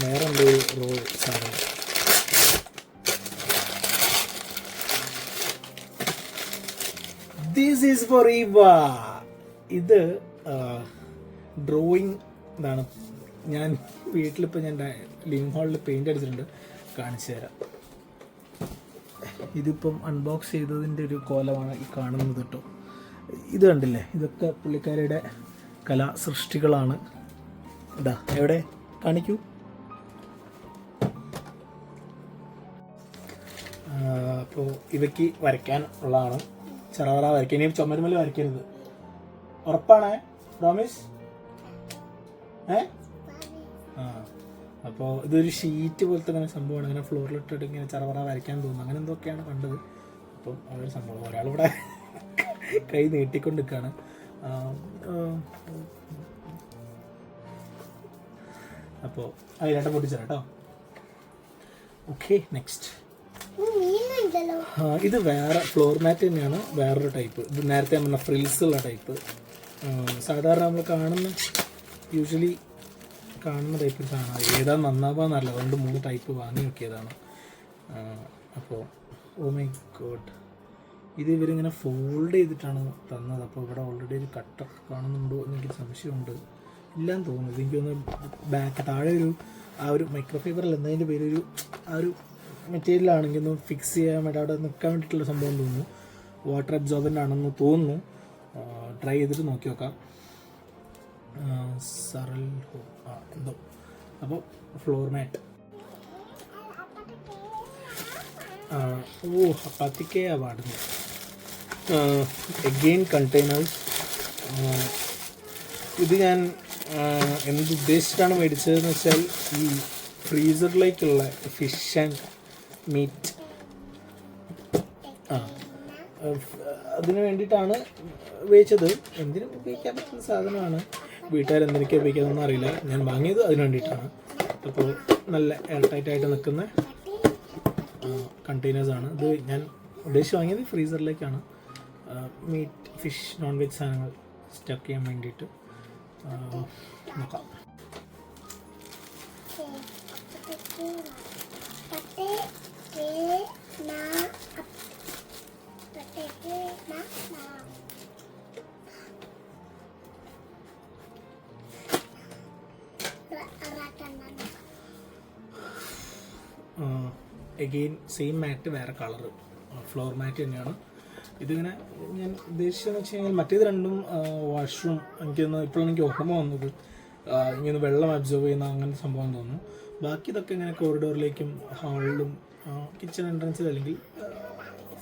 വേറെ എന്തോ റോ സാധനം. ദിസ് ഈസ് ഫോർ ഇവ. ഇത് ഡ്രോയിങ് ഇതാണ്. ഞാൻ വീട്ടിലിപ്പോൾ ഞാൻ ലിവിങ് ഹാളിൽ പെയിൻ്റ് അടിച്ചിട്ടുണ്ട്, കാണിച്ചു തരാം. ഇതിപ്പം അൺബോക്സ് ചെയ്തതിൻ്റെ ഒരു കോലമാണ് ഈ കാണുന്നത് കേട്ടോ. ഇത് കണ്ടില്ലേ, ഇതൊക്കെ പുള്ളിക്കാരിയുടെ കലാസൃഷ്ടികളാണ്. ഇതാ എവിടെ കാണിക്കൂ. അപ്പോൾ ഇവയ്ക്ക് വരയ്ക്കാൻ ഉള്ളതാണ്. ചെറുതറ വരയ്ക്കാൻ, ഇനി ചുമരുമല വരയ്ക്കരുത്, ഉറപ്പാണേ? പ്രോമിസ്? അപ്പോൾ ഇതൊരു ഷീറ്റ് പോലത്തെ അങ്ങനെ സംഭവമാണ്. അങ്ങനെ ഫ്ലോറിലിട്ടിട്ട് ഇങ്ങനെ ചെറുതറ വരയ്ക്കാൻ തോന്നുന്നു, അങ്ങനെ എന്തൊക്കെയാണ് കണ്ടത്. അപ്പം അതൊരു സംഭവം. ഒരാളിവിടെ കൈ നീട്ടിക്കൊണ്ട് നിൽക്കുകയാണ്. അപ്പോൾ അതിലാട്ടം പൊട്ടിച്ചാൽ കേട്ടോ. Okay, next. ഇത് വേറെ ഫ്ലോർ മാറ്റ് തന്നെയാണ്, വേറൊരു ടൈപ്പ്. ഇത് നേരത്തെ പറഞ്ഞ ഫ്രിൽസ് ഉള്ള ടൈപ്പ്. സാധാരണ നമ്മൾ കാണുന്ന യൂഷ്വലി കാണുന്ന ടൈപ്പ് സാധനം. ഏതാ നന്നാവാന്നല്ല, അതുകൊണ്ട് 3 ടൈപ്പ് വാങ്ങി നോക്കിയതാണ്. അപ്പോൾ ഓ മൈ ഗോഡ്, ഇത് ഇവരിങ്ങനെ ഫോൾഡ് ചെയ്തിട്ടാണ് തന്നത്. അപ്പോൾ ഇവിടെ ഓൾറെഡി ഒരു കട്ടൊക്കെ കാണുന്നുണ്ടോ എന്നെനിക്ക് സംശയമുണ്ട്. ഇല്ലാന്ന് തോന്നുന്നത്. എനിക്കൊന്ന് ബാക്ക് താഴെ ആ ഒരു മൈക്രോഫൈബറിൽ എന്നതിൻ്റെ പേരൊരു ആ ഒരു മെറ്റീരിയലാണെങ്കിൽ ഒന്ന് ഫിക്സ് ചെയ്യാൻ വേണ്ടി അവിടെ നിൽക്കാൻ വേണ്ടിയിട്ടുള്ള സംഭവം തോന്നുന്നു. വാട്ടർ അബ്സോർബൻ്റ് ആണെന്ന് തോന്നുന്നു. ട്രൈ ചെയ്തിട്ട് നോക്കി നോക്കാം. സറൽ എന്തോ. അപ്പോൾ ഫ്ലോർ മാറ്റ്. അപ്പാത്തിക്കയാ പാടുന്നത്. Again containers. ഇത് ഞാൻ എന്തുദ്ദേശിച്ചിട്ടാണ് മേടിച്ചതെന്ന് വെച്ചാൽ ഈ ഫ്രീസറിലേക്കുള്ള ഫിഷ് ആൻഡ് മീറ്റ് അതിന് വേണ്ടിയിട്ടാണ് ഉപയോഗിച്ചത്. എന്തിനും ഉപയോഗിക്കാൻ പറ്റുന്ന സാധനമാണ്. വീട്ടുകാർ എന്തിനൊക്കെ ഉപയോഗിക്കാമെന്നൊന്നും അറിയില്ല. ഞാൻ വാങ്ങിയത് അതിന് വേണ്ടിയിട്ടാണ്. അപ്പോൾ നല്ല എയർ ടൈറ്റായിട്ട് നിൽക്കുന്ന കണ്ടെയ്നേഴ്സാണ്. ഇത് ഞാൻ ഉദ്ദേശിച്ച് വാങ്ങിയത് ഫ്രീസറിലേക്കാണ്. മീറ്റ്, ഫിഷ്, നോൺ വെജ് സാധനങ്ങൾ സ്റ്റക്ക് ചെയ്യാൻ വേണ്ടിയിട്ട്. നോക്കാം. എഗെയിൻ സെയിം മാറ്റ്, വേറെ കളറ്. ഫ്ലോർ മാറ്റ് തന്നെയാണ്. ഇതിങ്ങനെ ഞാൻ ഉദ്ദേശിച്ചതെന്ന് വെച്ച് കഴിഞ്ഞാൽ മറ്റേത് രണ്ടും വാഷ്റൂം, എനിക്കൊന്ന് ഇപ്പോഴാണ് എനിക്ക് ഓർമ്മ വന്നത്, ഇങ്ങനെ വെള്ളം അബ്സോർവ് ചെയ്യുന്ന അങ്ങനത്തെ സംഭവം തോന്നുന്നു. ബാക്കി ഇതൊക്കെ ഇങ്ങനെ കോറിഡോറിലേക്കും ഹാളിലും കിച്ചൺ എൻട്രൻസിൽ അല്ലെങ്കിൽ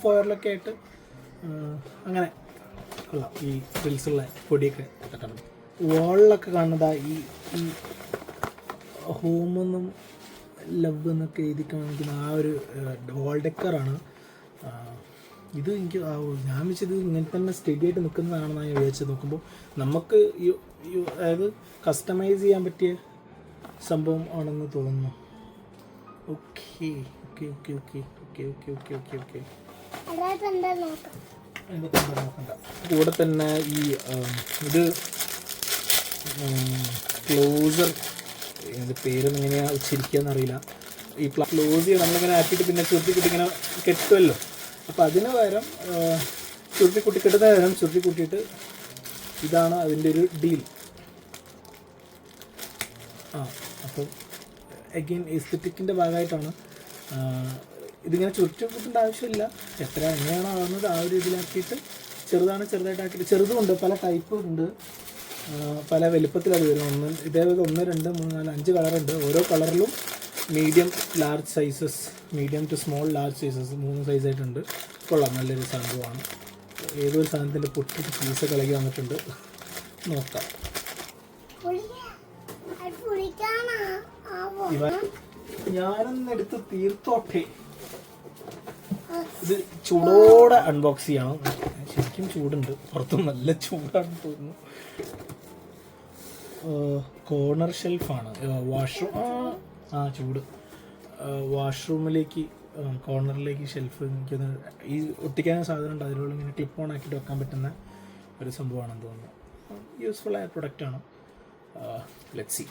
ഫോയറിലൊക്കെ ആയിട്ട് അങ്ങനെ കൊള്ളാം. ഈ ഫ്രിൽസുള്ള പൊടിയൊക്കെ തട്ടണം. വാളിലൊക്കെ കാണുന്നതാ ഈ ഹോമെന്നും ലവ് എന്നൊക്കെ എഴുതി കാണിക്കുന്ന ആ ഒരു വാൾ ഡെക്കറാണ്. ഇത് എനിക്ക് ഞാൻ വെച്ചത് ഇങ്ങനെ തന്നെ സ്റ്റഡി ആയിട്ട് നിൽക്കുന്നതാണെന്നാണ് ഞാൻ വിചാരിച്ചത്. നോക്കുമ്പോൾ നമുക്ക് അതായത് കസ്റ്റമൈസ് ചെയ്യാൻ പറ്റിയ സംഭവം ആണെന്ന് തോന്നുന്നു. Okay okay okay okay okay okay okay okay okay നോക്കണ്ട. കൂടെ തന്നെ ഈ ഇത് ക്ലോസർ, ഇതിൻ്റെ പേരൊന്നും എങ്ങനെയാണ് ഉച്ചരിക്കുകയെന്നറിയില്ല. ഈ ക്ലോസ് ചെയ്ത് നമ്മളിങ്ങനെ ആക്കിയിട്ട് പിന്നെ ചുരുട്ടിക്കുട്ടി ഇങ്ങനെ കെട്ടുമല്ലോ. അപ്പോൾ അതിന് പകരം ചുരുട്ടിക്കുട്ടി കെട്ടുന്ന പകരം ചുരുട്ടിക്കുട്ടിയിട്ട് ഇതാണ് അതിൻ്റെ ഒരു ഡീൽ. അപ്പം അഗെയിൻ എസ്തെറ്റിക്കിൻ്റെ ഭാഗമായിട്ടാണ് ഇതിങ്ങനെ ചുരുട്ടിക്കൂട്ടേണ്ട ആവശ്യമില്ല. എങ്ങനെയാണോ ആവുന്നത് ആ ഒരു ഇതിലാക്കിയിട്ട് ചെറുതായിട്ടാക്കിയിട്ട്, ചെറുതുമുണ്ട്, പല ടൈപ്പും ഉണ്ട്, പല വലുപ്പത്തിലത് വരും. ഇതേപോലെ 1, 2, 3, 4, 5 കളറുണ്ട്. ഓരോ കളറിലും medium, large sizes, medium to small, large sizes 3 സൈസായിട്ടുണ്ട്. കൊള്ളാം, നല്ലൊരു സംഭവമാണ്. ഏതൊരു സാധനത്തിൻ്റെ പൊട്ടിട്ട് പീസ് കളകി വന്നിട്ടുണ്ട്. നോക്കാം. ഞാനൊന്നെടുത്ത് തീർത്തോട്ടെ. ഇത് ചൂടോടെ അൺബോക്സ് ചെയ്യണം. ശരിക്കും ചൂടുണ്ട്, പുറത്തും നല്ല ചൂടാണെന്ന് തോന്നുന്നു. കോർണർ ഷെൽഫാണ്. വാഷ്റൂം ചൂട്. വാഷ്റൂമിലേക്ക് കോർണറിലേക്ക് ഷെൽഫ്, എനിക്കൊന്ന് ഈ ഒട്ടിക്കാൻ സാധനം ഉണ്ട്, അതിലുള്ള ഇങ്ങനെ ക്ലിപ്പ് ഓൺ ആക്കിയിട്ട് വെക്കാൻ പറ്റുന്ന ഒരു സംഭവമാണെന്ന് തോന്നുന്നു. യൂസ്ഫുൾ ആയ പ്രൊഡക്റ്റാണ്. Let's see.